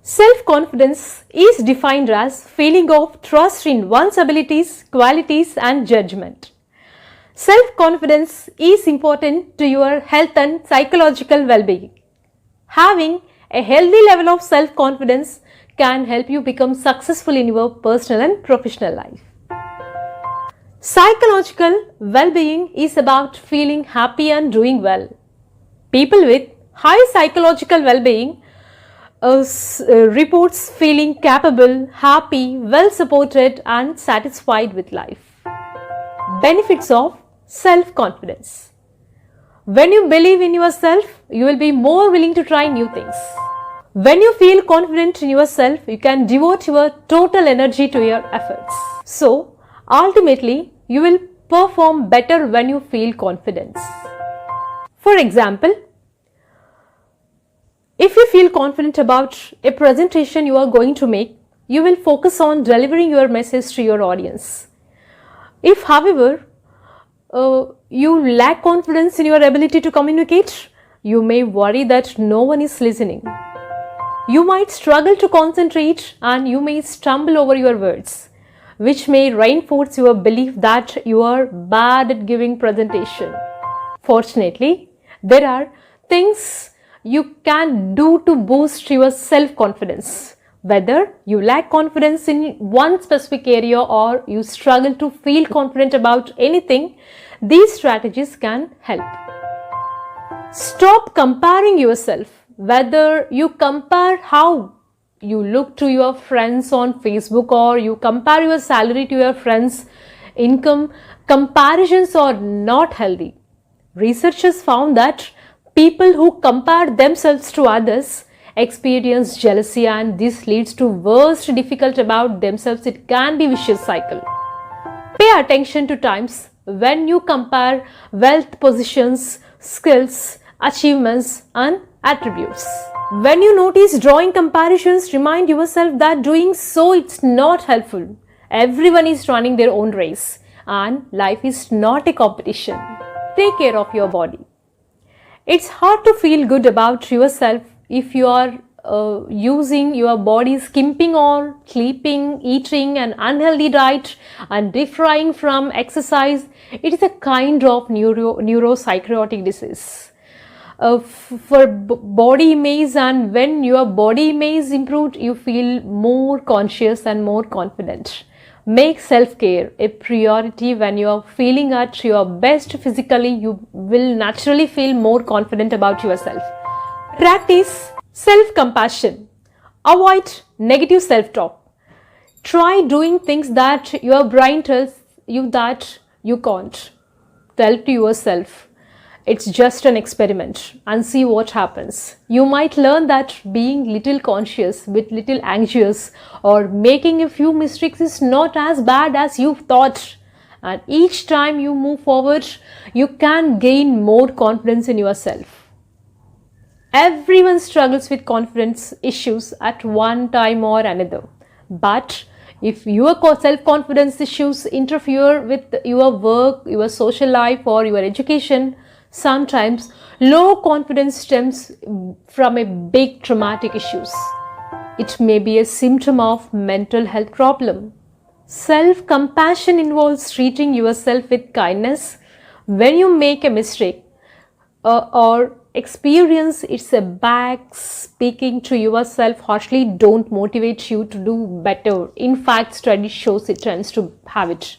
Self-confidence is defined as feeling of trust in one's abilities, qualities and judgment. Self-confidence is important to your health and psychological well-being. Having a healthy level of self-confidence can help you become successful in your personal and professional life. Psychological well-being is about feeling happy and doing well. People with high psychological well-being reports feeling capable, happy, well supported and satisfied with life. Benefits of self-confidence. When you believe in yourself, you will be more willing to try new things. When you feel confident in yourself, you can devote your total energy to your efforts. So, ultimately, you will perform better when you feel confidence. For example, if you feel confident about a presentation you are going to make, you will focus on delivering your message to your audience. If, however, you lack confidence in your ability to communicate, you may worry that no one is listening. You might struggle to concentrate and you may stumble over your words, which may reinforce your belief that you are bad at giving presentation. Fortunately, there are things you can do to boost your self-confidence. Whether you lack confidence in one specific area or you struggle to feel confident about anything, these strategies can help. Stop comparing yourself. Whether you compare how you look to your friends on Facebook or you compare your salary to your friends' income, comparisons are not healthy. Researchers found that people who compare themselves to others experience jealousy and this leads to worse difficult about themselves. It can be a vicious cycle. Pay attention to times when you compare wealth, positions, skills, achievements and attributes. When you notice drawing comparisons, remind yourself that doing so it's not helpful. Everyone is running their own race and life is not a competition. Take care of your body. It's hard to feel good about yourself if you are using your body skimping on sleeping, eating an unhealthy diet and refraining from exercise. It is a kind of neuropsychotic disease. For body image, and when your body image is improved, you feel more conscious and more confident. Make self-care a priority. When you are feeling at your best physically, you will naturally feel more confident about yourself. Practice self-compassion. Avoid negative self-talk. Try doing things that your brain tells you that you can't. Tell to yourself, it's just an experiment and see what happens. You might learn that being little conscious, with little anxious or making a few mistakes is not as bad as you thought. And each time you move forward, you can gain more confidence in yourself. Everyone struggles with confidence issues at one time or another. But if your self-confidence issues interfere with your work, your social life or your education, sometimes low confidence stems from a big traumatic issues. It may be a symptom of mental health problem. Self-compassion involves treating yourself with kindness. When you make a mistake or experience it's a back, speaking to yourself harshly don't motivate you to do better. In fact, study shows it tends to have it.